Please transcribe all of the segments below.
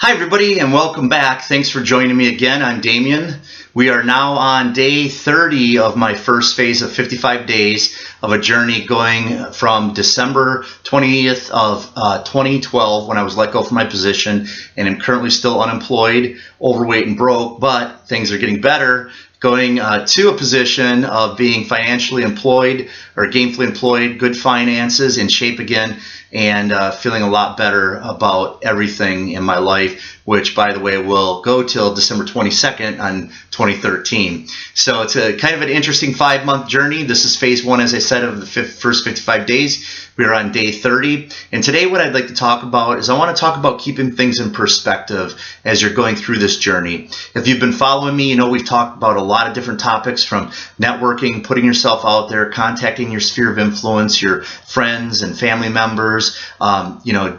Hi everybody and welcome back. Thanks for joining me again. I'm Damien. We are now on day 30 of my first phase of 55 days of a journey going from December 20th of 2012 when I was let go from my position, and I'm currently still unemployed, overweight and broke, but things are getting better. Going to a position of being financially employed or gainfully employed, good finances, in shape again, and feeling a lot better about everything in my life, which, by the way, will go till December 22nd on 2013. So it's a kind of an interesting 5-month journey. This is phase one, as I said, of the first 55 days. We are on day 30. And today what I'd like to talk about is I want to talk about keeping things in perspective as you're going through this journey. If you've been following me, you know we've talked about a lot of different topics, from networking, putting yourself out there, contacting your sphere of influence, your friends and family members,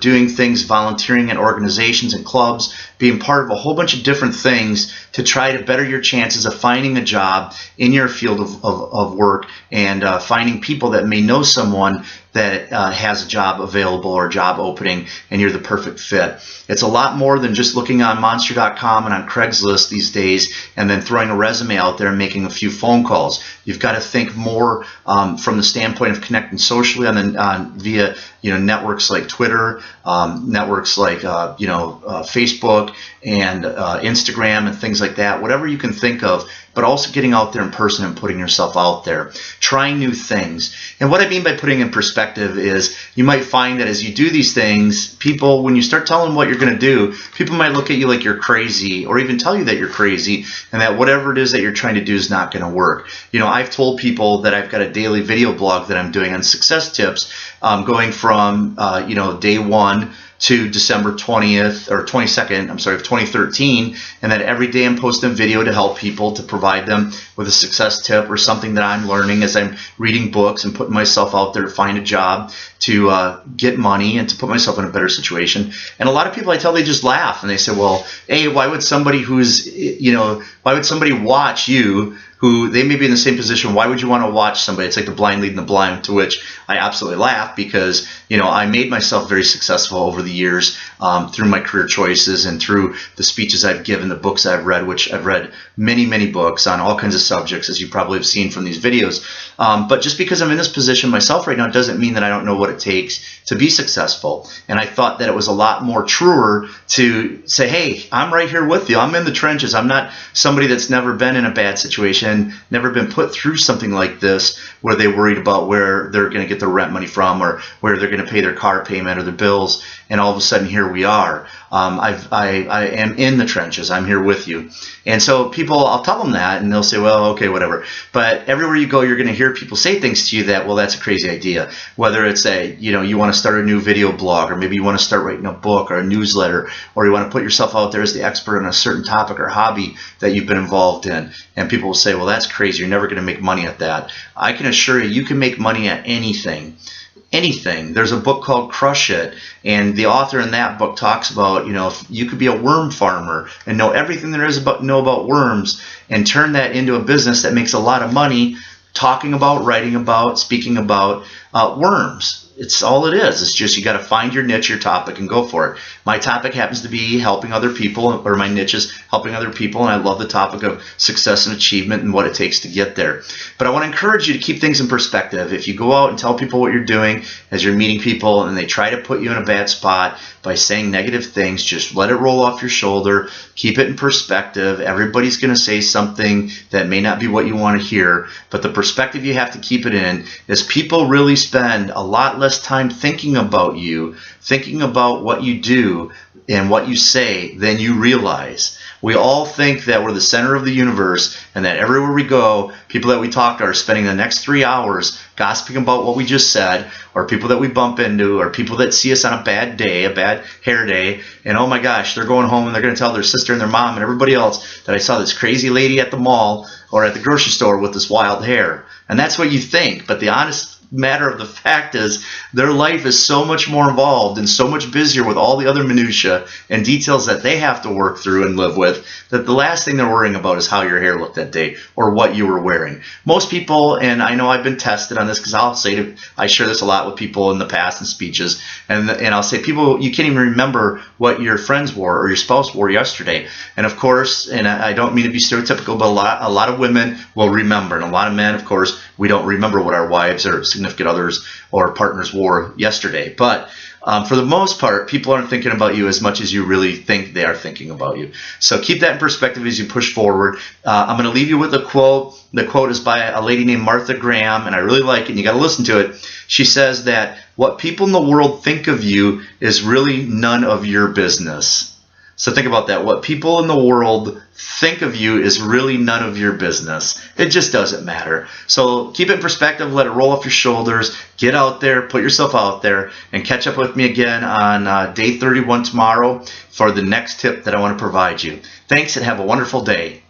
doing things, volunteering at organizations and clubs, being part of a whole bunch of different things to try to better your chances of finding a job in your field of work, and finding people that may know someone that has a job available or a job opening and you're the perfect fit. It's a lot more than just looking on Monster.com and on Craigslist these days and then throwing a resume out there and making a few phone calls. You've got to think more from the standpoint of connecting socially via networks like Twitter, networks like Facebook and Instagram and things like that, whatever you can think of, but also getting out there in person and putting yourself out there, trying new things. And what I mean by putting in perspective is you might find that as you do these things, people, when you start telling them what you're going to do, people might look at you like you're crazy, or even tell you that you're crazy and that whatever it is that you're trying to do is not going to work. I've told people that I've got a daily video blog that I'm doing on success tips, going from day 1 to December 20th or 22nd, of 2013, and that every day I'm posting a video to help people, to provide them with a success tip or something that I'm learning as I'm reading books and putting myself out there to find a job, to get money, and to put myself in a better situation. And a lot of people I tell, they just laugh and they say, well, hey, why would somebody watch you, who they may be in the same position? Why would you want to watch somebody? It's like the blind leading the blind, to which I absolutely laugh, because I made myself very successful over the years through my career choices and through the speeches I've given, the books I've read, which I've read many, many books on all kinds of subjects, as you probably have seen from these videos. But just because I'm in this position myself right now doesn't mean that I don't know what it takes to be successful. And I thought that it was a lot more truer to say, hey, I'm right here with you. I'm in the trenches. I'm not somebody that's never been in a bad situation, never been put through something like this, where they worried about where they're going to get their rent money from, or where they're going to pay their car payment or their bills. And all of a sudden, here we are. I am in the trenches. I'm here with you. And so people, I'll tell them that, and they'll say, well, okay, whatever. But everywhere you go, you're going to hear people say things to you that, well, that's a crazy idea. Whether it's you want to start a new video blog, or maybe you want to start writing a book or a newsletter, or you want to put yourself out there as the expert on a certain topic or hobby that you've been involved in. And people will say, well, that's crazy. You're never going to make money at that. I can assure you, you can make money at anything. Anything. There's a book called Crush It, and the author in that book talks about, if you could be a worm farmer and know everything there is about worms, and turn that into a business that makes a lot of money, talking about, writing about, speaking about worms. It's all it is. It's just you got to find your niche, your topic, and go for it. My topic happens to be helping other people, or my niche is helping other people, and I love the topic of success and achievement and what it takes to get there. But I want to encourage you to keep things in perspective. If you go out and tell people what you're doing as you're meeting people, and they try to put you in a bad spot by saying negative things, just let it roll off your shoulder. Keep it in perspective. Everybody's going to say something that may not be what you want to hear, but the perspective you have to keep it in is people really spend a lot less time thinking about you, thinking about what you do and what you say than you realize. We all think that we're the center of the universe, and that everywhere we go, people that we talk to are spending the next 3 hours gossiping about what we just said, or people that we bump into, or people that see us on a bad day, a bad hair day, and oh my gosh, they're going home and they're going to tell their sister and their mom and everybody else that I saw this crazy lady at the mall or at the grocery store with this wild hair. And that's what you think, but the honest matter of the fact is their life is so much more involved and so much busier with all the other minutia and details that they have to work through and live with, that the last thing they're worrying about is how your hair looked that day or what you were wearing. Most people, and I know I've been tested on this because I share this a lot with people in the past in speeches, and I'll say, people, you can't even remember what your friends wore or your spouse wore yesterday. And of course, and I don't mean to be stereotypical, but a lot of women will remember, and a lot of men, of course, we don't remember what our wives or significant others or partners wore yesterday. But for the most part, people aren't thinking about you as much as you really think they are thinking about you. So keep that in perspective as you push forward. I'm going to leave you with a quote. The quote is by a lady named Martha Graham, and I really like it, and you got to listen to it. She says that what people in the world think of you is really none of your business. So think about that. What people in the world think of you is really none of your business. It just doesn't matter. So keep it in perspective. Let it roll off your shoulders. Get out there. Put yourself out there. And catch up with me again on day 31 tomorrow for the next tip that I want to provide you. Thanks, and have a wonderful day.